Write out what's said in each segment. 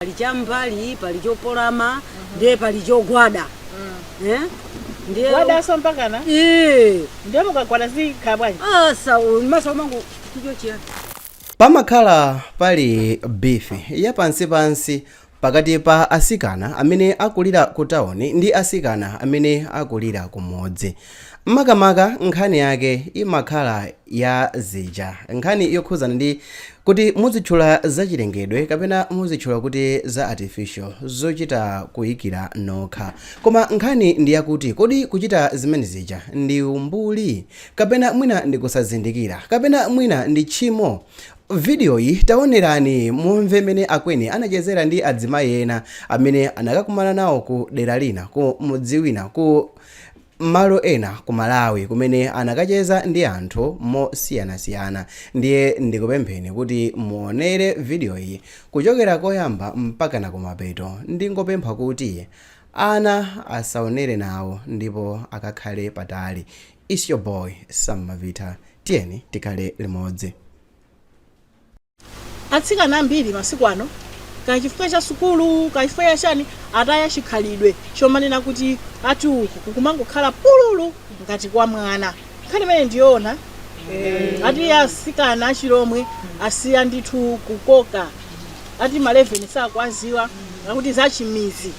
pali chambali pali chopolama ndiye pali chogwada ndiye gwada so mpakana ndiye mukagwada zikhala bwanji maso mangu kichochiya pamakhala pali bifi ya pansi pakati pa asikana amene akulira ku tawuni ndi asikana amene akulira ku mudzi. Makamaka nkhani yake imakhala ya zija, nkhani yokhuzana ndi kuti muzitchula zachilengedwe kapena muzitchula kuti za artificial zochita kuyikira nokha. Koma nkhani ndi yakuti kodi kuchita zimene zija ndi umbuli kapena mwina ndi kusazindikira kapena mwina ndi tchimo. Video yi taonerani mumve mene akweni anachezera ndi adzimayi ena amene anakakumana nawo ku dera lina ku mudzi wina ku malo ena ku Malawi kumene anakacheza ndi anthu mosiyanasiyana. Ndiye ndikupempheni kuti muonere video iyi kuchokera koyamba mpaka na kumapeto. Ndingopempha kuti ana asaonere nawo ndipo akakhale patali. It's your boy Sam Mavita, tiyeni tikhale limodzi. Atsikana ambiri masiku ano kachifukwa cha sukulu kachifukwa chani ataya chikhalidwe chomanena kuti ati uku kukumangokhala pululu ngati kwa mwana. Nkhani imene ndiona ati asikana achiromwe asiya ndithu kukoka ati ma 11 sakwaziwa ngakuti zachimizi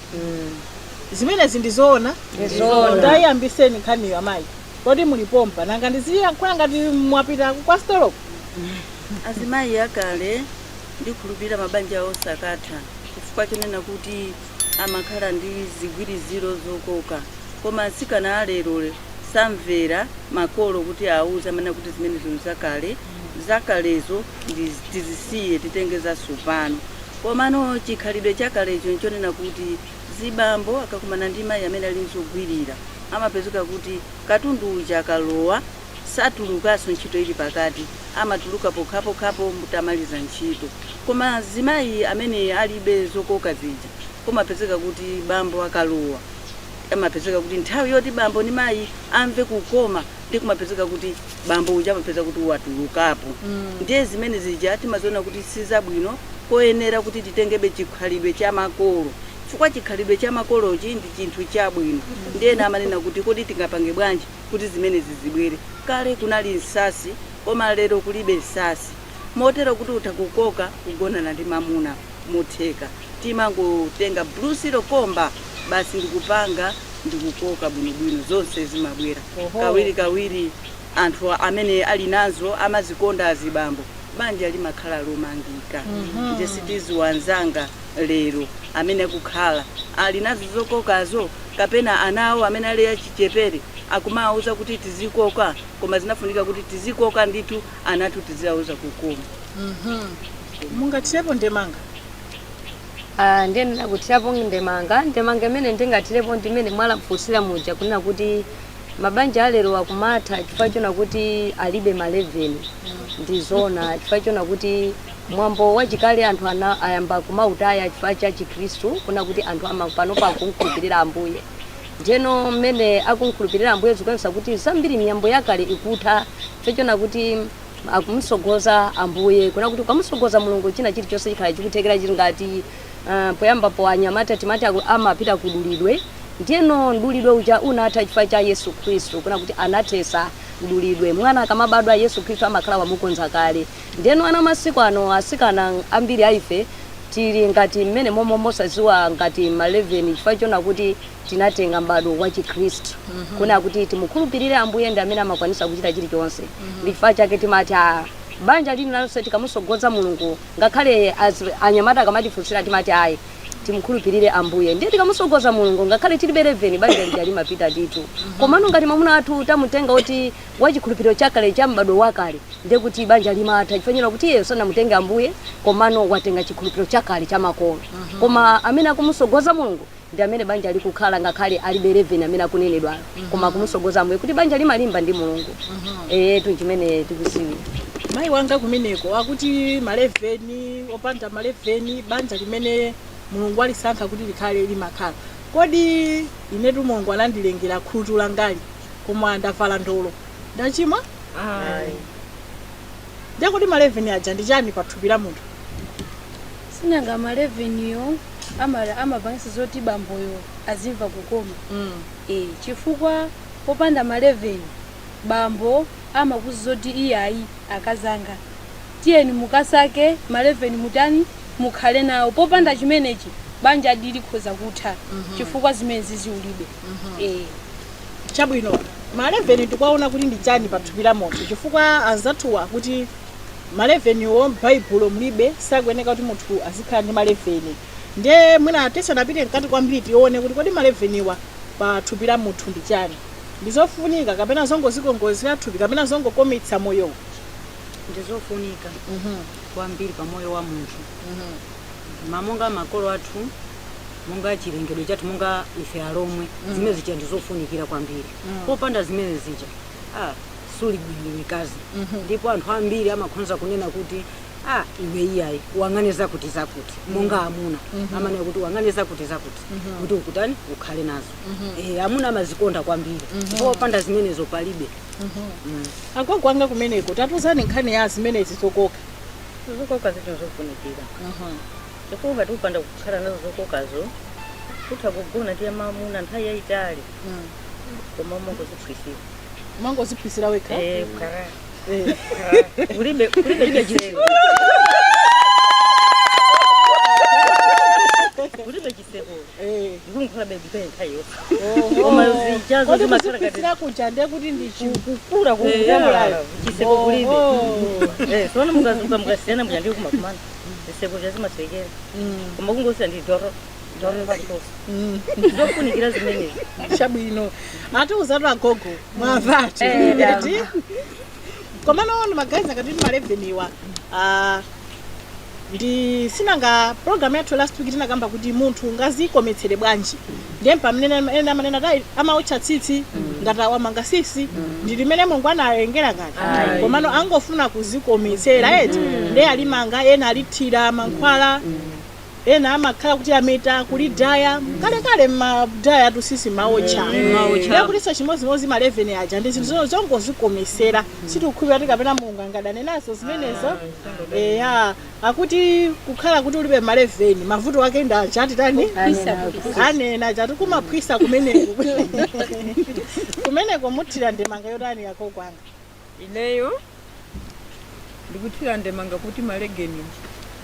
zimenezi ndizoona ndayambiseni nkhaniyo amayi kodi mulipompa nanga ndiziyankhula ngati mwapita kwa stolo. Azimayi akale ndikhulupirira mabanja osakatha chifukwa chonena kuti amakhala ndi zigwiriziro zokoka, koma asikana alero samvera makolo kuti auze amene kuti zimene zino zakalezo tizisiye titengeza supano. Komano chikhalidwe chakalecho chonena kuti zibambo akakumana ndi mayi amene ali nzogwirira amapezeka kuti katundu uja akalowa satulukaso ntchito ili pakati, amatuluka pokhapokhapo mutamaliza ntchito. Koma zimayi amene alibe zokoka zija kumapezeka kuti bambo akalowa amapezeka kuti nthawi yoti bambo ni mayi amve kukoma ndi kumapezeka kuti bambo uja amapezeka kuti watulukapo. Ndiye zimene zija timaziona kuti sizabwino, koyenera kuti titengebe chikhalidwe cha makolo chifukwa chikhalidwe cha makolochi ndi chinthu chabwino. Ndiye amanena kuti kodi tingapange bwanji kuti zimene zizibwere. Kale kunali nsasi koma lero kulibe nsasi, motero kuti utakukoka kugonana ndi mamuna motheka timangotenga blusilo komba basi ndikupanga ndikukoka bwinobwino zonse zimabwera. Kawiri anthu amene ali nazo amazikonda azibambo banja limakhala lomangika. Nje sitiziwanzanga lero amene kukhala ali nazo zokokazo kapena anawo amene ali achichepere akumauza kuti tizikoka, koma zinafunika kuti tizikoka nditu anatu tizauza kukoma. Mungatirepo ndemanga? Ndenda kutirapo ndemanga imene ndingatirepo ndimene mwalafusira muja kunena kuti mabanja alero akumatha chifukwa chona kuti alibe ma 11 ndizona chifukwa chona kuti mwambo wachikale anthu ayamba kumautaya chifukwa cha Chikristu kuna kuti anthu amapano pa kunkhulupirira Ambuye. Njeno mmene akunkhulupirira Ambuye zikuonesa kuti zambiri miyambo yakale ikutha chifukwa chona kuti akumusogoza Ambuye kuna kuti ukamusogoza Mulungu china chilichonse chikhala chikuthekera chili ngati poyamba po anyamata timati amapita kudulidwe. Ndiyeno ndulidwe uja unatha chifukwa cha Yesu Kristu kuna kuti anathesa ndulidwe. Mwana akamabadwa Yesu Kristu amakhala wamukonza kale. Ndiyeno ana masiku ano asikana ambiri aife tili ngati mmene momwe mosaziwa ngati ma 11 chifukwa chona kuti tinatenga mbado wa Chikristu kuna kuti timukhulupirire Ambuye ndi amene amakwanisa kuchita chilichonse. Ndi chifukwa chake timati banja lini nalonse tikamusogoza Mulungu ngakhale anyamata akamatifunsira timati ayi timukhulupirire Ambuye ndiye tikamusogoza Mulungu ngakhale tilibe 11 banja lija limapita nditu. Komano ngati mwamuna athu tamutenga kuti wachikhulupiriro chakale cha mbado wakale ndiye kuti banja limatha chifanyira kuti iye sanamutenge Ambuye komano watenga chikhulupiriro chakale cha makolo. Koma amene akumusogoza Mulungu ndi amene banja likukhala ngakhale alibe 11 amene akunenedwa koma akumusogoza Ambuye kuti banja limalimba ndi Mulungu. Chimene tikusiwa mayi wanga kumeneko akuti ma 11 opanda ma 11 banja limene Mulungu alisankha kuti likhale limakhala. Kodi inetu Mulungu anandilengera khutu langali koma ndavala ndolo ndachimwa? Ndiye kuti ma 11 aja ndi chani pathupi la munthu? sinanga ma 11 yo amapangisa zoti bamboyo azimva kukoma chifukwa popanda ma 11 bambo amakuza zoti iyayi akazanga tiyeni mukasake ma 11 mutani mukhale nawo popanda chimenechi banja likhoza kutha chifukwa zimene ziulibe chabwino ma 11 tikwaona kuti ndi chani pathupi la munthu chifukwa anzathuwa kuti ma 11 wo m'baibulo mulibe sakuyeneka kuti munthu azikhala ndi ma 11 ndiye mwina tisanapite mkati kwambiri tione kuti kodi ma 11 wa pathupi la munthu ndi chani ndizofunika kapena zongozikongozera thupi kapena zongokometsa moyo ndizofunika kwambiri pa moyo wa munthu mamonga makolo athu monga chilengedwe chathu monga ife alomwe zimene zicha ndizofunikira kwambiri popanda zimene zicha suli bwinikazi ndipo anthu ambiri amakhonza kunena kuti iwe iyayi wang'ane zakuti monga amuna amanena kuti wang'ane zakuti kuti ukutani ukhale nazo amuna amazikonda kwambiri popanda zimenezo palibe agogo anga kumeneko tatuzani nkhani ya zimenezi zokoka zinthu zofunikira chifukwa tikupanda kukhala nazo zokokazo kutha kugona tiya mamuna nthawi yayitali koma mangoziphisira wekha kukhala kulibe chiseko kulibe chiseko ndikungikhala bebi nthawi yonse koma zijazo zimakhala kati kuja ndiye kuti ndi kukula kukula chiseko kulibe sona mukazuka mukasiyana muja ndiyo kumakumana ziseko zazimasekera koma kungosira ndi doro zofunikira zimenezi chabwino atiuzatu agogo mwavati koma noona magayizi akati ma 11 iwa ndi sinanga program yathu last week tinakamba kuti munthu ngazikometsere bwanji ndiye pamene amanena dai amaotcha tsitsi ngati awamanga sisi ndi limene Mulungu analengera ngati komano angofuna kuzikometsera eti ndiye alimanga ena alithira mankhwala ena amakhala kuti ameta kulidaya kale madaya tusisi maotcha ndiye kuliso chimozimozi ma 11 aja ndi zinthu zongozikomesera sitikukhulupirira kuti kapena Mulungu angadane nazo zimenezo akuti kukhala kuti ulibe ma 11 mavuto wake ndi achati tani anena chati kumaphwisa kumeneko muthira ndemanga yotani yako kwanga ineyo ndikuthira ndemanga kuti ma 11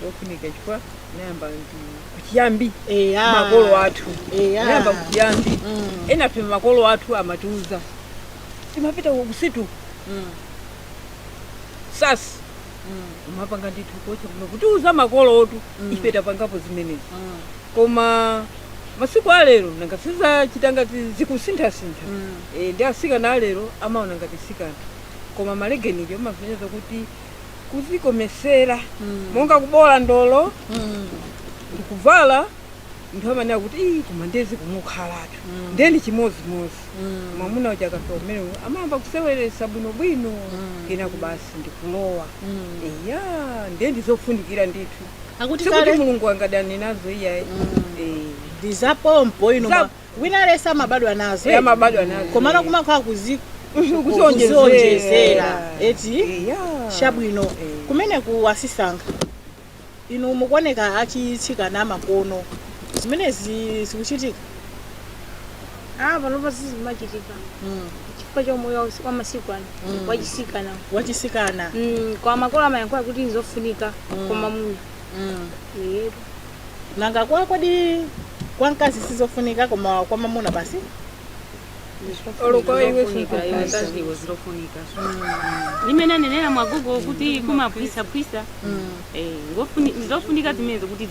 ndofunika chifukwa nayamba kuchiyambi makolo athu nayamba kuchiyambi enafe makolo athu amatiuza timapita kusitu sasi umapanga ndithu kocha kuno kutiuza makolo otu ife tapangapo zimenezi koma masiku alero nangasiza chitangati zikusintha-sintha ndi asikana alero amaona ngati sikana koma ma 11 amafanyeza kuti kuzikomesera monga kubola ndolo ndikuvala nthu amanena kuti koma ndezi kumukhalatu ndeni chimozimozi mwamuna uja akafa umene amayamba kuseweresa bwinobwino kena kubasi ndikulowa ndiye ndizofunikira ndithu akuti Mulungu angadane nazo iyayi ndizapompo ino wina alesa amabadwa nazo komano kumakhala kuzionjezera eti chabwino kumene kuwasisanga inu mukuoneka achitsikana amakono zimenezi zikuchitika panopa zimachitika chifukwa cha moyo wa masiku ano wachisikana kwa makolo amayankhula kuti nzofunika koma muna nanga kodi kwa mkazi sizofunika koma kwa mamuna basi zirofunika limene nenera mwagogo kuti kumaphwisa zirofunika zimenezo kuti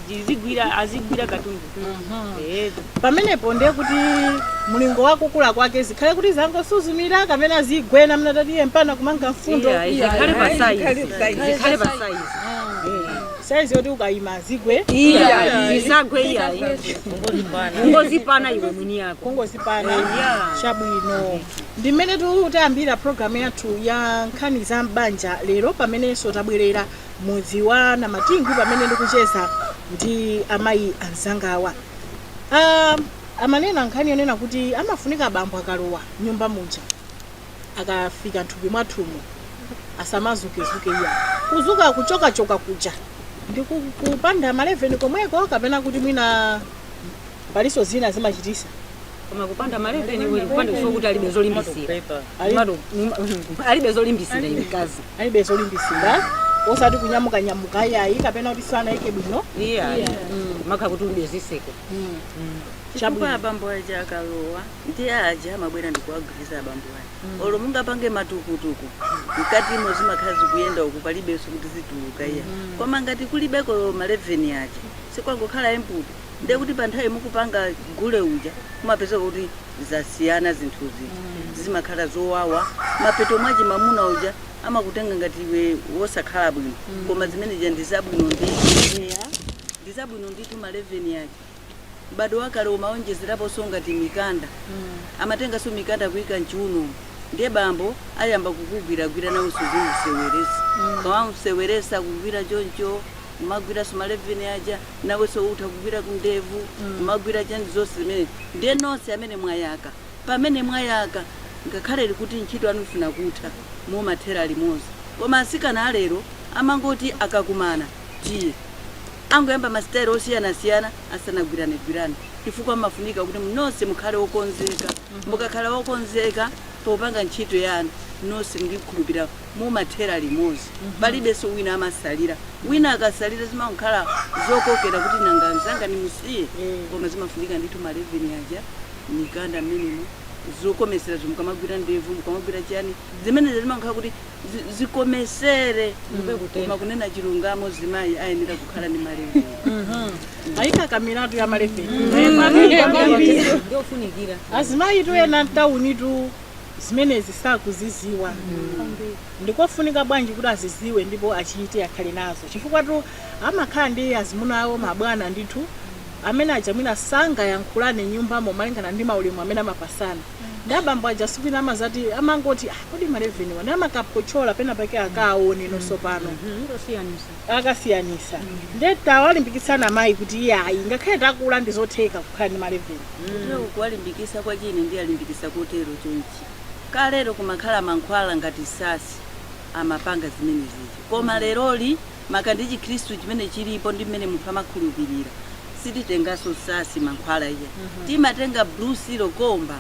azigwira katundu pamenepo ndiye kuti mulingo wakukula kwake zikhale kuti zangosuzumira kapena zigwena mnatatiye mpana kumanga mfundo zikhale pa saizi saizi yoti ukayima zigwe zisagwe iyayi ungozipana iwe mwini yako kungozipana chabwino ndi mmene tayambira programu yathu ya nkhani za mbanja lero pamenenso tabwerera mudzi wa Namatingu pamene ndikucheza ndi amayi anzangawa amanena nkhani yonena kuti amafunika bambo akalowa nyumba muja akafika nthupi mwathumo asamazukezuke iya kuzuka kuchokachoka kuja ndikupanda ma 11 komweko kapena kuti mwina paliso zina zimachitisa koma kupanda ma 11 wili kupanda kufa kuti alibe zolimbisira alibe zolimbisira imikazi alibe zolimbisira osati kunyamuka nyamuka yayi kapena kuti sana ike bwino maka kuti ulibe ziseko chifukwa abambo aja akalowa ndiye aja amabwera ndikuwagwirizira abambo aja olo mungapange matukutuku mkatimo zimakhala zikuyenda uku palibenso kuti zituluka iya koma ngati kulibeko ma 11 aja sikwangokhala emputu ndiye kuti pa nthawi mukupanga gule uja kumapeza kuti zasiyana zinthuzi zimakhala zowawa mapeto mwaji mamuna uja amakutenga ngati iwe wosakhala bwino koma zimeneja ndizabwino ndithu ma 11 aja bado wakale umaonjezerapo ngati mikanda amatenga so mikanda kuyika mchiuno ndiye bambo ayamba kukugwiragwira nawe suzimuseweresa kawamuseweresa kugwira choncho umagwira so ma 11 aja nawe so utha kugwira kundevu umagwira chani zonse zimene ndiye nonse amene mwayaka pamene mwayaka ngakhale kuti ntchito anu ifuna kutha mumathera limodzi koma asikana alero amangoti akakumana tiye angoyamba masitayiro osiyana-siyana asanagwirane chifukwa mafunika kuti nonse mukhale wokonzeka mukakhala wokonzeka popanga ntchito yanu nonse ndikhulupirira mumathera limodzi palibenso wina amasalira wina akasalira zimakhala zokokera kuti nanga nzanga nimusiye koma zimafunika ndithu ma 11 aja mikanda mmenemo zokomesera mukamagwira ndevu mukamagwira chani zimene zimakhala kuti zikomesere koma kunena chilungamo zimayi ayenera kukhala ndi ma 11 ayika kamiratu ya ma 11 ndofunikira azimayi tu ena mtawuni tu zimenezi sakuziziwa ndikofunika bwanji kuti aziziwe ndipo achite akhale nazo chifukwa tu amakhala ndi azimuna awo mabwana ndithu amene ajamwina sanga yankhulane nyumbamo malingana ndi maulemu amene amapasana ndabambo aja sipina amazati amangoti kodi ma 11 wana amakapochola pena pake akaone nonso pano akasiyanisa ndeta walimbikitsana mayi kuti iye ayi ngakhale takula ndizotheka kukhala ndi ma 11 kuwalimbikisa kwa chini ndiye alimbikisa kotero chonchi kalero kumakhala mankhwala ngati sasi amapanga zimene zichi koma leroli makandichi Khristu chimene chilipo ndi mmene munthu amakhulupirira sititengaso sasi mankhwala iya timatenga blusilo komba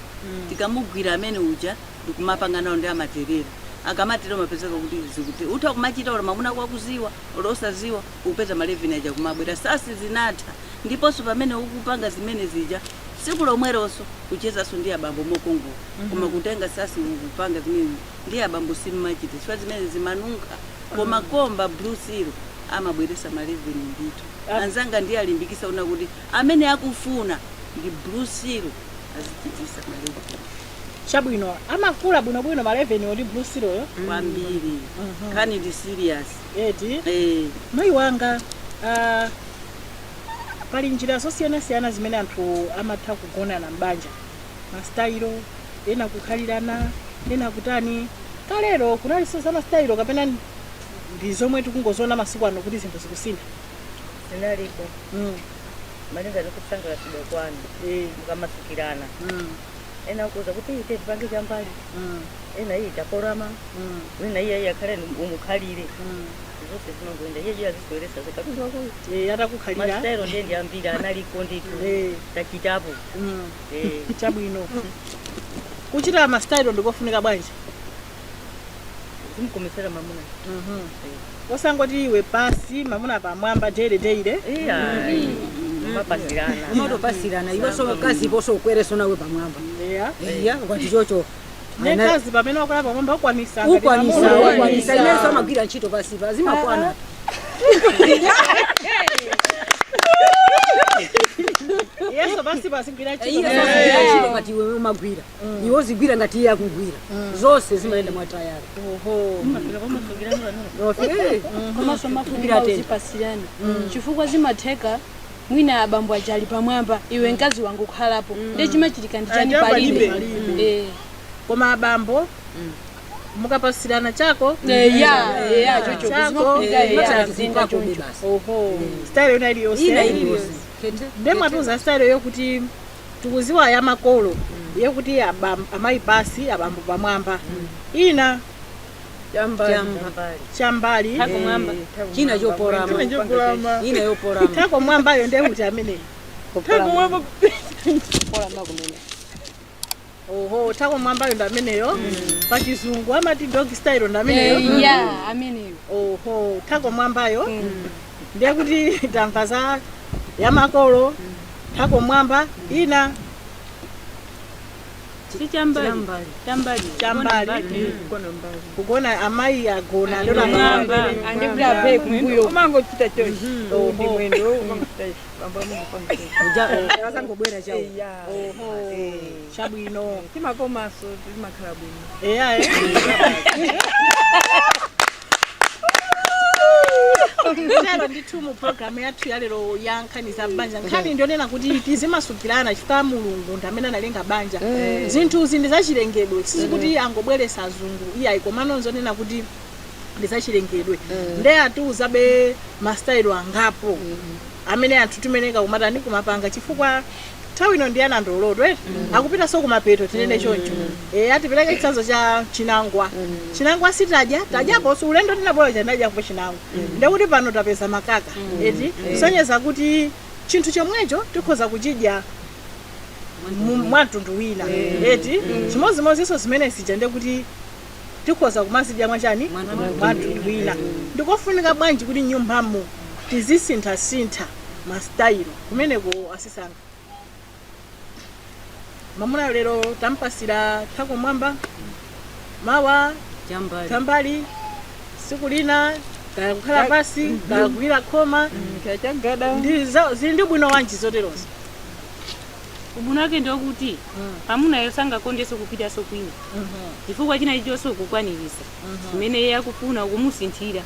tikamugwira amene uja ndikumapanga nawo ndi amaterera akamatero mapezeka kuti zikuti utha kumachita ola mamuna kwakuziwa ola osaziwa upeza ma 11 aja kumabwera sasi zinatha ndiponso pamene ukupanga zimene zija siku lomweronso kuchezaso ndi abambo mokongola koma kutenga sasi ukupanga zimene ndi abambo simachita chifukwa zimene zimanunka koma komba blusilo amabweresa ma 11 ndithu anzanga ndiye alimbikisa una kuti amene akufuna ndi blusilo azichitisa ma 11 chabwino amakula bwinobwino ma 11 odi blusilo yo kwambiri kani ndi serious eti mayi wanga pali njira zosiyana-siyana zimene anthu amatha kugonana mbanja masitayiro ena kukhalirana ena kutani kalero kunaliso za masitayiro kapena ndi zomwe tikungozona masiku ano kuti zinthu zikusintha zinalipo malinga zokusangalatsidwa kwanu mukamasukirana ena kuza kuti ite tipange chambali ena iyi takorama wina iya akhale umukhalire zose zimangoenda iye azisweresa zikapindwa ko atakukhalira masitayiro ndiye ndiyambira analiko ndithu tachitapo chabwino kuchita masitayiro ndikofunika bwanji zimukomesera mamuna osangoti iwe pasi mamuna pamwamba deire mapasirana umatopasirana iwaso kazi poso ukwereso nawe pamwamba kwati chocho nekazi pamene wakola pamwamba ukwanisa imenso amagwira ntchito pasipa zimakwana yeso basi basigwira ntchito ngati iwe umagwira iwe uzigwira ngati iye akugwira zonse zimayenda mwatayari komanso mafunika uzipasirana chifukwa zimatheka mwina abambo ajali pamwamba iwe mkazi wangu kukhalapo ndiye chimachitika ndi chani palibe koma abambo mukapasirana chako style yona iliyonse ndemwatuza style yokuti tikuziwa ya makolo yokuti amayi pasi abambo pamwamba ina chambali Tako mwamba. China choporama. Ina yoporama. tako mwambayo ndekuti amene oho tako mwambayo ndameneyo pachizungu amati dog style ndameneyo Yeah, ameneyo. oho tako mwambayo ndekuti tamva za yamakolo tako mwamba ina Si chambali. kugona amayi agona ndo Mwamba. Andikuda pe kumbuyo. Umango chita chochi. Ndi mwendo umachita bamba mungu pangike. Wasangobwera chawo. oho chabwino Timakomaso timakhala bwino. eya Lero ndithu mu program yathu ya lero ya nkhani za banja nkhani ndionena kuti tizimasukirana chifukwa mulungu ndamene analenga banja zinthu izi ndi zachilengedwe sizikuti angobweresa azungu iyayi komano nzonena kuti ndi zachilengedwe nde atiuzabe mastayilo angapo amene anthu timeneka kumatani kumapanga chifukwa nthawi ino ndi anandolodwe akupita so kumapeto tinene choncho atipereke chitsanzo cha chinangwa chinangwa sitadyapo so ulendo tinapoyo chanadya kupo chinangwa ndekuti pano tapeza makaka eti kusonyeza kuti chinthu chomwecho tikhoza kuchidya mwamtundu wina eti chimodzimodzinso zimene zija ndekuti tikhoza kumazidya mwachani mwamtundu wina ndikofunika bwanji kuti nyumbamo tizisinthasintha mastayilo kumeneko asisanga mamuna lero tampasira tako mwamba mawa chambali siku lina kukhala pasi kagwira khoma Chagada. zili ndi bwino wanji zoterozo Ubwino wake ndio kuti amuna yosanga kondeso kupita so kwina. Chifukwa china ichonso kukwanirisa. Imene iye akufuna kumusinthira.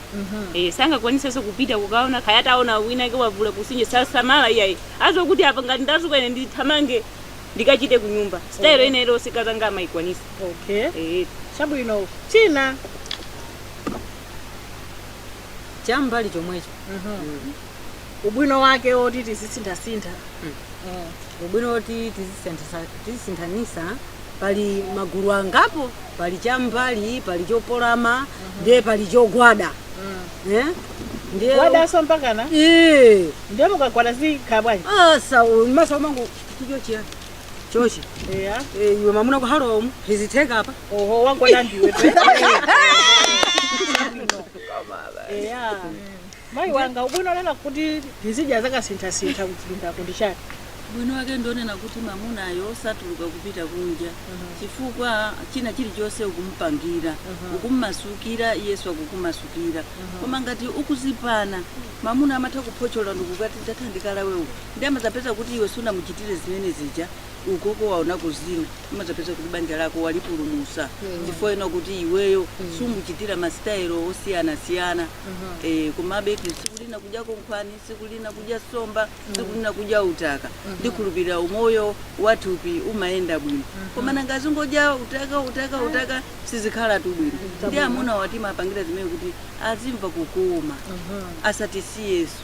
Sanga kwanisa so kupita kukaona khayataona wina ke wavula kusinje sasamala iyayi. Azokuti apa ngati ndazuka ine ndithamange ndikachite kunyumba. Style ine ero sikazanga amaikwanisa. okay chabwino china Chambali chomwecho. ubwino wake oti tizisinthasintha Ubwino oti tizisinthanisa pali magulu angapo, pali chambali, pali choporama, ndiye pali chogwada. Ndiye wadaso mpakana ndiye mukagwada zikhala bwanji asa maso mangu chichochi ya. Chochi. eya Iwe mamuna ku halo hiziteka apa. oho wagwada ndiwe pe eya mayi wanga ubwino nena kuti tizidya zakasinthasintha kuchipinda kundishani bwino wake ndionena kuti mamunayo osatuluka kupita kunja chifukwa china chilichonse ukumupangira ukummasukira Yesu akukumasukira koma ngati ukuzipana mamuna amatha kuphochola ndikukati tathandikala wewe ndi amazapeza kuti iwe sunamuchitire zimene zija ukoko waona kuzina amazapeza kuti banja lako walipulumusa chifukwa ena kuti iweyo sumuchitira masitayilo osiyana-siyana komabe tsiku lina kudya konkhwani tsiku lina kudya somba tsiku lina kudya utaka ndikhulupirira umoyo wathupi umayenda bwino koma nangazi ngodya utaka sizikhala tu bwino ndi amuna watima apangira zimene kuti azimva kukoma asatisi Yesu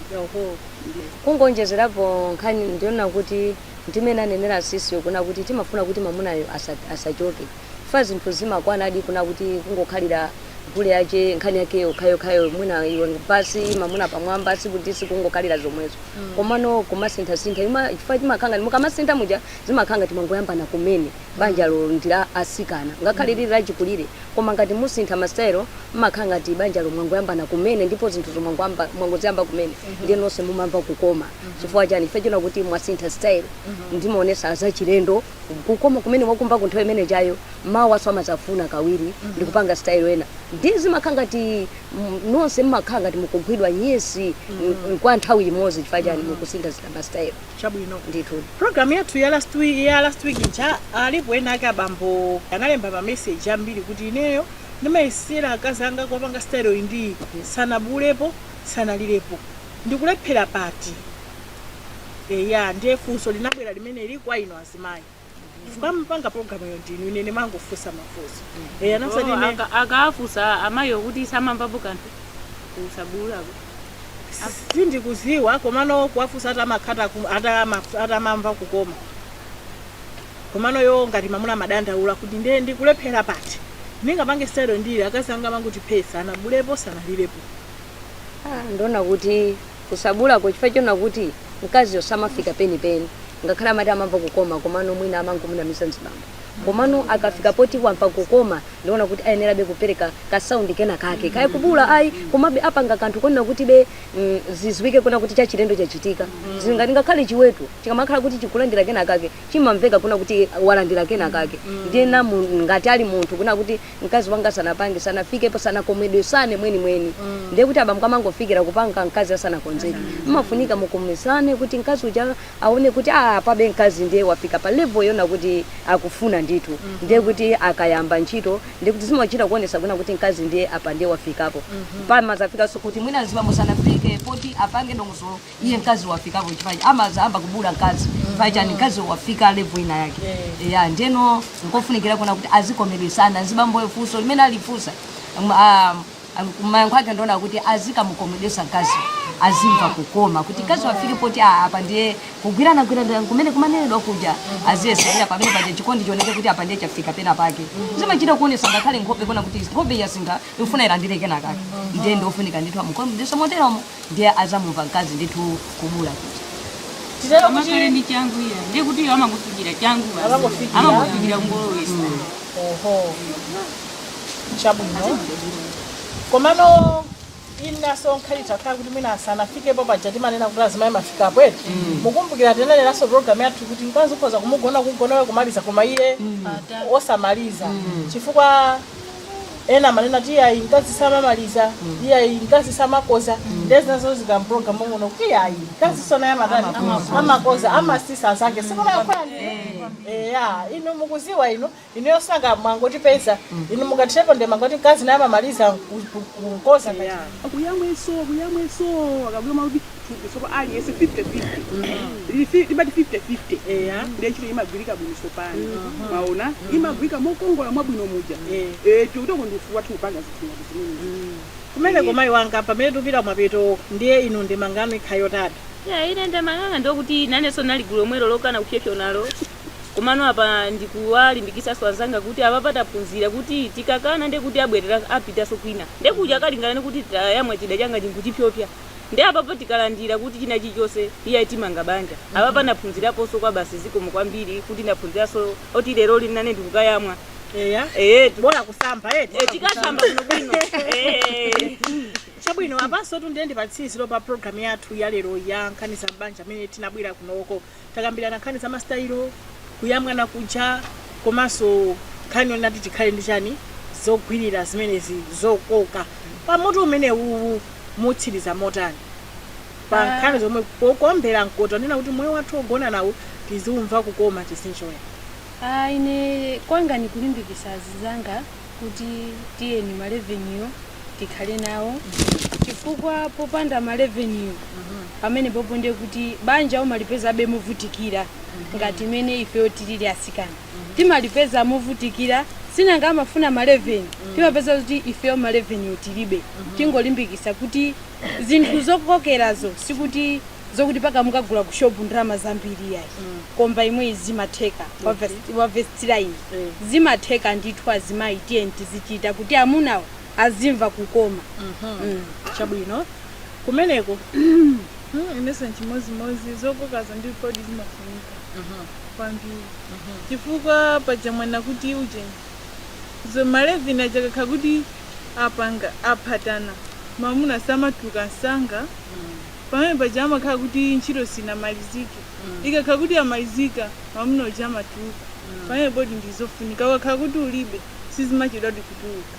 kungonjezerapo nkhani ndiona kuti ndimene anenera sisi kuna kuti timafuna kuti mamunayo asachoke fa zinthu zimakwana adi kuna kuti kungokhalira kule yache nkhani yake yokhayo mwina iwe basi mamuna pamwamba sikuti sikungokhalira zomwezo komano kumasintha chifukwa chimakhanga mukamasintha muja zimakhanga timangoyambana kumene banjalo ndila asikana ngakhale lili lachikulire koma ngati musintha masitayilo mmakhanga ti banjalo mwangoyambana kumene ndipo zinthu zomwangoziyamba kumene ndiye nonse mumamva kukoma chifukwa chani ife chona kuti mwasintha style ndimaonesa zachilendo kukoma kumene wakumva kunthawi imene chayo mawu aso amazafuna kawiri ndikupanga style ena ndizi makhanga ti nonse mmakhanga ti mukugwidwa nyesi kwa nthawi imodzi chifukwa chani mukusintha mastyle chabwino ndithu program yathu ya last week nja alipo ena ake abambo analemba pa message ambiri kuti ineyo ndimayesera akazi anga kupanga style ndi sanabulepo sanalirepo ndikulephera pati eya ndiye funso linabwera limene lili kwa ino azimayi fukampanga program yo ndinu inene mangofusa mafuso eya nasanine akafusa amayo kuti samamvapo kanthu kusabulako sindikuziwa komano kuwafusa atamakhata atamamva kukoma komano yo ngati mamuna madandaula kuti ndiye ndikulephera pati ningapange style ndili akazi anga manguti pesa anabulepo sanalilepo. Ndona kuti kusabulako chifukwa chona kuti mkazi osamafika penipeni ngakhala amati amamva kukoma komano mwina amangomunamisa mzibambo komano akafika poti wamva kukoma ndiona kuti ayenerabe kupereka kasaundi kena kake kaya kubula ayi komabe apanga kanthu konena kuti be zizwike kuna kuti chachilendo chachitika zingati ngakhale chiwetu chikamakhala kuti chikulandira kena kake chimamveka kuna kuti walandira kena kake ndiyena ngati ali munthu kuna kuti mkazi wanga sanapange sanafikepo sanakomedwesane mweni ndiye kuti abamka mangofikira kupanga mkazi asanakonzeke mmafunika mukumisane kuti mkazi uja aone kuti pabe mkazi ndiye wafika pa level yona kuti akufuna nditu ndiye kuti akayamba ntchito ndiye kuti zimachita kuonesa kuna kuti mkazi ndiye apa ndiye wafikapo pama zafika so kuti mwina ziba musanafike poti apange dongoso iye mkazi wafikapo chipaji ama zaamba kubula mkazi paja ni mkazi wafika level ina yake ya ndeno ngofunikira kuna kuti azikomeresana zibambo efuso limene alifusa mayango ake ndona kuti azikamukomedesa mkazi azimva kukoma kuti kazi wafike poti apa ndiye kugwirana kumene kumanenedwa kuja aziyesera pamene paje chikondi chioneke kuti apa ndiye chafika pena pake zimachita kuonesa ngakhale nkhope kuna kuti nkhope yasinga ifuna ilandire kena kake ndiye ndofunika ndithu amukomedesa moteromo ndiye azamumva mkazi ndithu kubula kuti amakale ndi changu iya ndiye kuti amangofikira changu amangofikira ngolowesa oho chabwino komano inaso nkhalita khala kuti mina asanafikepo pajati manena kuti azimayi mafikapo eti mukumbukira teneneraso program yathu kuti mkazi ukhoza kumugona kugonawe kumaliza koma iye osamaliza chifukwa ena manena ti ayi mkazi samamaliza iyayi mkazi samakoza ndezinazo zikamprogram muno kuti ayi mkazi sona yamatani amakoza amasisa zake sikona yakhwani inu mukuziwa inu yosanga mwangoti pesa inu mukatirepo nde mangoti mkazi naye amamaliza kukoza kuyamweso akabwema kuti soko aliyese 50-50 libati 50-50 ndiye chito imagwirika bwino pani maona imagwirika mokongola mwabwino muja tiutoko ndifuwa tiupanga zimene kumene komayi wanga pamene tupita mwapeto ndiye inu ndi mangano ikhayo tata ine ndemanganga ndokuti naneso naligulu omwelo lokana kupyepyo nalo komano apa ndikuwalimbikisa swazanga kuti apapata phunzira kuti tikakana nde kuti abwerera apitaso kwina nde kuja kalingana kuti yamwe chida changa chingutipyopya nde apapo tikalandira kuti china chichonse iya itimanga banja apapa naphunziraponso kwa basi zikomo kwambiri kuti naphunziraso oti lero linane ndikukayamwa bora kusamba tikasamba kuno bwino chabwino apanso tundiye ndipatsiziro pa program yathu ya lero ya nkhani za mbanja amene tinabwera kunoko takambirana nkhani za mastayilo kuyamwana kuja komanso nkhani yonati tikhale ndi chani zogwirira zimenezi zokoka pamutu umene uwu mutsiriza motani pa nkhani zomwe pokombera mkoto nena kuti moyo wathu ogona nawo tiziumva kukoma tisinjoya ine kwanga ndikulimbikisa azizanga kuti tiyeni ma revenue tikhale nawo chifukwa popanda ma revenue pamene popo ndiye kuti banja umalipeza be muvutikira ngati mene ife tilili asikana timalipeza muvutikira sinanga amafuna ma revenue timapeza kuti ife ma revenue tilibe tingolimbikisa kuti zinthu zokokerazo sikuti zokuti paka mukagula ku shop ndrama zambiri yayi komba imwe zimatheka wa vestira ine zimatheka ndithu azimayi tiye tizichita kuti amunawo azimva kukoma chabwino kumeneko ineso chimozimozi zokokazo ndi podi zimafunika kwambiri chifukwa pachamwana kuti uje zo malevini achakakha kuti apanga aphatana mamuna samatuka nsanga pamene paja amakhala kuti ntchito sinamalizike ikakhala kuti amalizika mamuna uja amatuka pamene podi ndizofunika wakhala kuti ulibe sizimachedwa kutuluka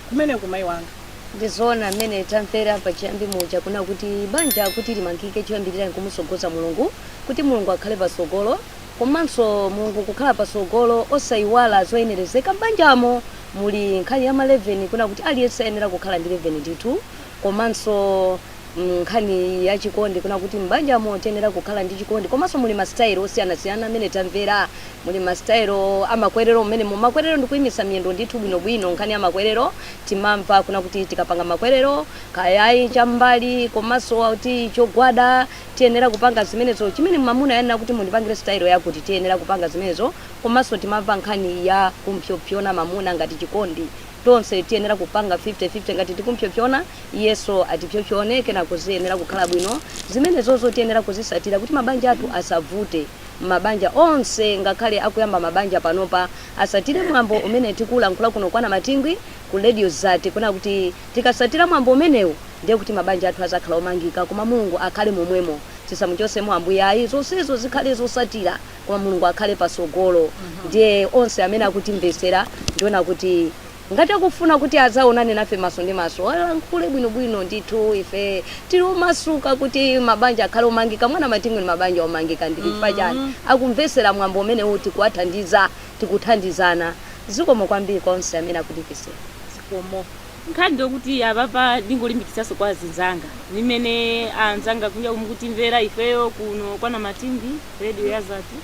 kumeneko mayi wanga ndizoona amene tamvera pachiyambi muja kuna kuti banja kuti limangike choyambirira nkumusogoza mulungu kuti mulungu akhale pasogolo komanso mulungu kukhala pasogolo osayiwala zoyenerezeka banjamo muli nkhani ya ma 11 kuna kuti aliyense ayenera kukhala ndi 11 ndithu komanso nkhani ya chikondi kuna kuti m'banjamo tiyenera kukhala ndi chikondi komanso muli masitayilo osiyanasiyana amene tamvera muli masitayilo amakwerero mmene makwerero ndikuyimisa miyendo ndithu bwinobwino nkhani ya makwerero timamva kuna kuti tikapanga makwerero kayayi cham'mbali komanso kuti chogwada tiyenera kupanga zimenezo chimene mamuna ayenera kuti mundipangire sitayilo yakuti tiyenera kupanga zimenezo komanso timamva nkhani ya kumpsopsona mamuna ngati chikondi tonse tiyenera kupanga 50-50 ngati tikumpsopsona iyeso atipsopsone kena kuziyenera kukhala bwino zimenezozo tiyenera kuzisatira kuti mabanja athu asavute mabanja onse ngakhale akuyamba mabanja panopa asatire mwambo umene tikulankhula kuno kwana matingwi ku radio zati kuna kuti tikasatira mwambo umenewu ndiye kuti mabanja athu azakhala omangika koma mulungu akhale momwemo tisamuchosemo ambuye ayi zonsezo zikhale zosatira koma mulungu akhale pasogolo ndiye onse amene akutimvesera ndiona kuti ngati akufuna kuti azaonane nafe maso ndi maso alankhule bwinobwino ndithu ife tili omasuka kuti mabanja akhale omangika mwana matingwi ni mabanja omangika ndilifa chani akumvesera mwambo umene uti kuwathandiza tikuthandizana zikomo kwambiri konse amene akutimvesera zikomo nkhani ndokuti apapa ndingolimbikitsaso kwa zinzanga limene anzanga kunja kumukutimvera ifeyo kuno kwana matingwi radio ya zati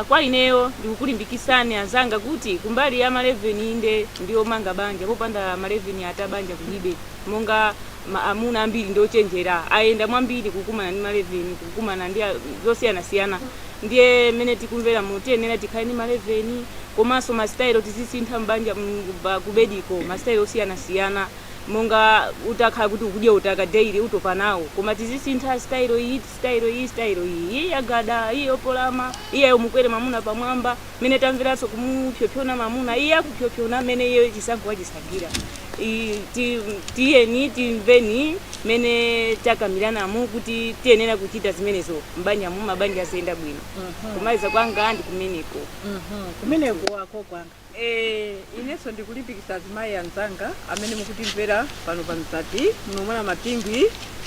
kwa ineyo ndikukulimbikisani anzanga kuti kumbali ya ma 11 inde ndiyo manga banja popanda ma 11 ata banja kulibe monga amuna ambiri ndio chenjera aenda mwambiri kukumana ni ma 11 kukumana ndi zosiyana ndiye mene tikumvera mutenera tikhale ni ma 11 komanso ma style tizisintha mbanja kubediko ma style osiyana monga utakhala kuti ukudya utaka daily utopa nawo koma tizisintha style iyi yagada iyi opolama iyi yomukwere mamuna pamwamba mene tamveranso kumupyopyona mamuna iyi akupyopyona mene iyo chisankho wachisagira tiyeni timveni mene takambiranamu kuti tiyenera kuchita zimenezo mbanjamu mabanja asiyenda bwino kumaliza kwanga ndi kumeneko wako kwanga ineso ndikulimbikisa azimayi anzanga amene mukutimvera pano panzati munomwana matingwi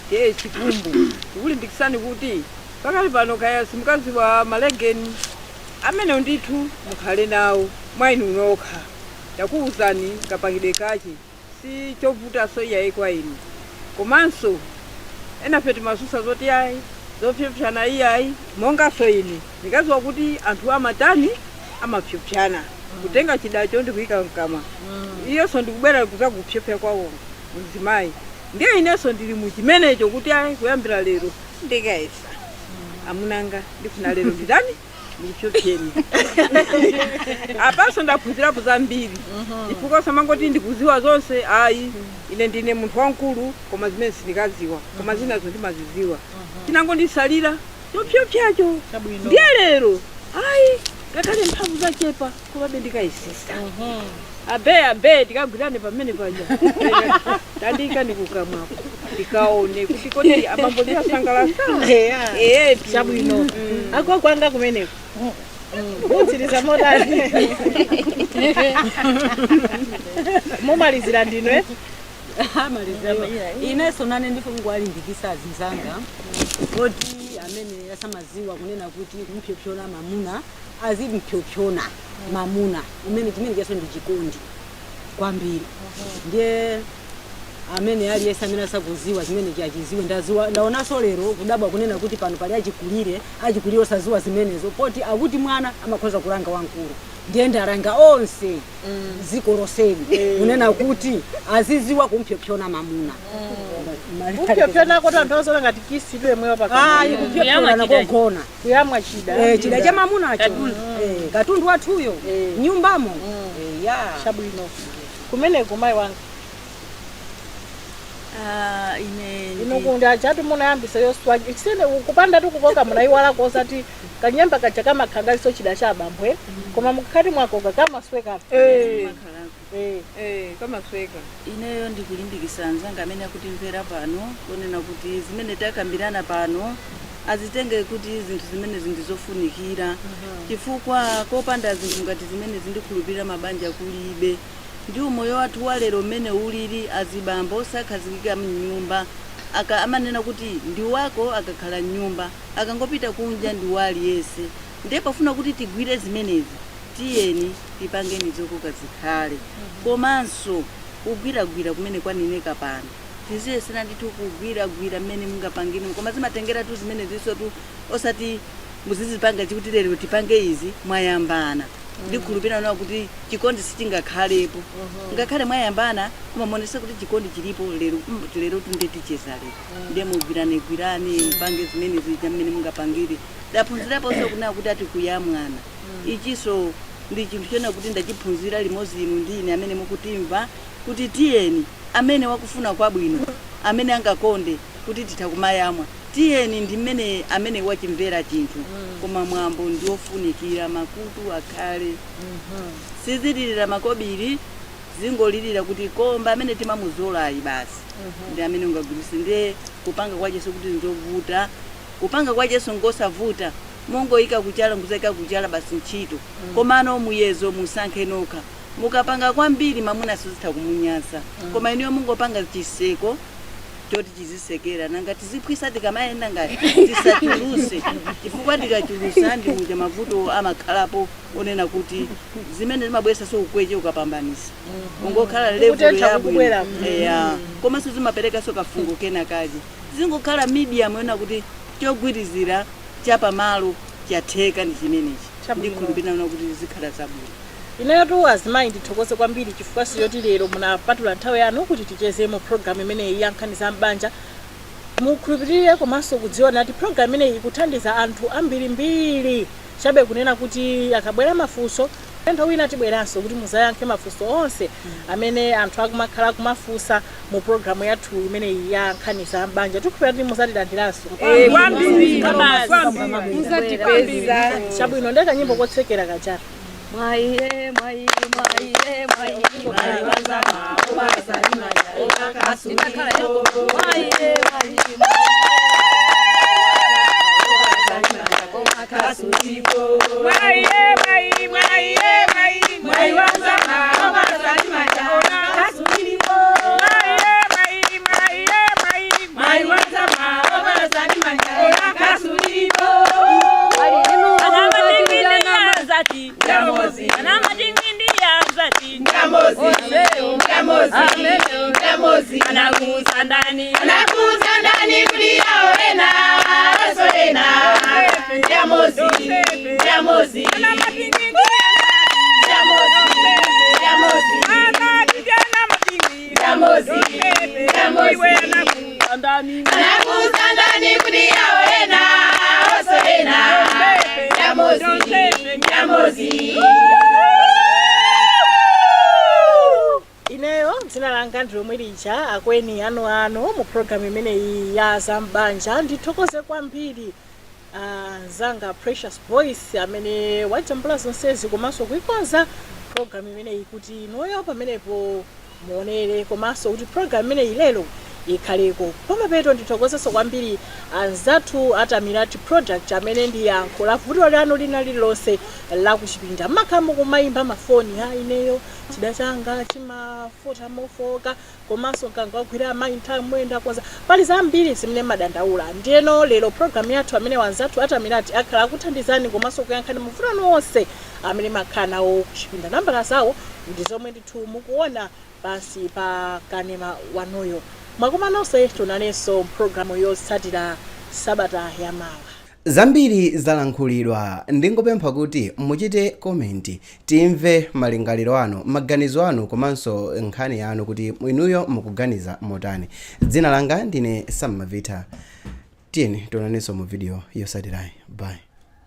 tiye chikumbu ndikulimbikisani kuti pakali pano kaya simukaziwa malegeni amene ndithu mukhale nawo mwainu nokha ndakuwuzani kapangidwe kachi si chovuta iyayi kwa inu komanso enafe timasusa zoti ayi zopyopyana iyayi mongaso ine ndikaziwa kuti anthu amatani amapyopyana kutenga chidacho ndikuyika mkama iyonso ndikubwera kuza kupyopya kwawo mzimayi ndiye ineso ndili muchimenecho kuti ayi kuyambira lero ndikayesa amunanga ndifuna lero nditani ndipyopyeni apaso ndaphunzirapo zambiri chifukwa samangoti ndikuziwa zonse ayi ine ndine munthu wamkulu koma zimene sindikaziwa koma zinazo ndimaziziwa chinangondisalira chopyopyacho ndiye lero ayi ngakhale mphamvu zachepa komabe ndikayisisa abe tikagwirane pamene paja tandika ndikukamwapo ndikaone kuti kodi abambo ndiyasangalasa chabwino ako kwanga kumeneko utsiriza modani mumalizira ndinwe ineso nane ndifungwalimbikisa zinzanga kuti amene asamaziwa kunena kuti kumpyopyona mamuna azimpyopyona mamuna umene chimene chaso ndi chikondi kwambiri ndiye amene aliyese amene asakuziwa chimene chachiziwe ndaonaso lero kudabwa kunena kuti pano pali achikulire osaziwa zimenezo poti akuti mwana amakhoza kulanga wankulu ndiye ndaranga onse dziko lonseli kunena kuti aziziwa kumpyopyona mamuna kupyopyona kuti anthu azona ngati kisi tu yemweyo pakati kupyopyona nakogona kuyamwa chida cha mamunacho katundu wathuyo nyumbamo chabwino kumeneko mayi wanga inokundi achati munayambisa yoswa chisene kupanda tu kukoka munaiwala kosati kanyemba kacha kama khangaliso chida cha bambwe koma mukati mwakoka kama sweka kama sweka ineyo ndikulimbikisa anzanga amene akutimvera pano kunena kuti zimene takambirana pano azitenge kuti zinthu zimene zindizofunikira chifukwa kopanda zinthu ngati zimene zindikhulupirira mabanja kulibe ndi umoyo wathu walero mmene ulili azibambo osakhazikika mnyumba amanena kuti ndi wako akakhala mnyumba akangopita kunja ndi wali yese ndiye pafuna kuti tigwire zimenezi tiyeni tipangeni zokoka zikhale komanso kugwiragwira kumene kwanineka pano tiziyesera ndithu kugwira mmene mungapangire koma zimatengera tu zimene ziso tu osati muzizipanga chikuti lero tipange izi mwayambana ndikhulupirira nawo kuti chikondi sichingakhalepo ngakhale mwayambana kumamonesa kuti chikondi chilipo lero tundeticheza lero ndiye mugwirane mpange zimene zija mmene mungapangire ndaphunziraponso kunena kuti ati kuyamwana ichiso ndi chinthu chona kuti ndachiphunzira limodzi inu ndine amene mukutimva kuti tiyeni amene wakufuna kwabwino amene angakonde kuti titakumayamwa tiyeni ndi mmene amene wachimvera chinthu koma mwambo ndiofunikira makutu akhale sizililira makobiri zingolilira kuti komba amene timamuzolayi basi ndi amene ungagwirise ndiye kupanga kwacheso kuti nzovuta kupanga kwacheso ngosavuta mongoyika kuchala nguzaika kuchala basi ntchito komano muyezo musankhe nokha mukapanga kwambiri mamuna sizitha kumunyasa koma iniyo mungopanga chiseko choti chizisekera nanga tiziphwisa tikamayenda ngati tisachuluse chifukwa tikachulusa ndi muja mavuto amakhalapo onena kuti zimene zimabwesa so ukweche ukapambanisa ungokhala level yabwino komanso zimapereka so kafungo kena kaji zingokhala medium yona kuti chogwirizira chapamalo chatheka ndi chimenechi ndikhulupirira kuti zikhala zabwino ineyo tu azimayi ndithokoze kwambiri chifukwa siyoti lero munapatula nthawi yanu kuti tichezemo program imeneyi ya nkhani za mbanja mukhulupirire komanso kudziwa nati program imeneyi ikuthandiza anthu ambirimbiri chabe kunena kuti akabwera mafunso nthawi ina tibweranso kuti muzayankhe mafunso onse amene anthu akumakhala kumafunsa mu programu yathu imeneyi ya nkhani za mbanja tikupera kuti muzatilandiranso chabwino ndeka nyimbo kotsekera kachara Mwaye wazama obazalima ya kasukira mwaye anakuza ndani kulia orena sorena jamozi anakuza ndani kulia orena sorena jamozi ineyo dzina langa ndilomwe lija akweni ano mu program imeneyi ya zambanja ndithokoze kwambiri zanga Precious Voice amene wajambula zonsezi komanso kuikonza program imeneyi kuti inoyo pamenepo muonere komanso kuti program imeneyi lero ikhaleko pamapeto ndithokozeso kwambiri anzathu atamirati project amene ndi yankho la vuto lanu lina lililonse la kuchipinda makhamu kumayimba mafoni ineyo chida changa chimafota mofoka komanso mkanga wagwira amayi nthawi mwenda kwanza pali zambiri zimene madandaula ndiyeno lero program yathu amene wanzathu atamirati akhala akuthandizani komanso kuyankhani mavuto onse amene makhala nawo kuchipinda nambala zawo ndi zomwe ndithu mukuona pansi pa kanema wanoyo mwakumanonse tunanenso programu yotsatira sabata ya mawa zambiri zalankhulidwa ndingopempha kuti muchite komenti timve malingaliro anu maganizo anu komanso nkhani yanu kuti inuyo mukuganiza motani dzina langa ndine Sam Mavita tiyeni tunanenso mu video yotsatirayi bye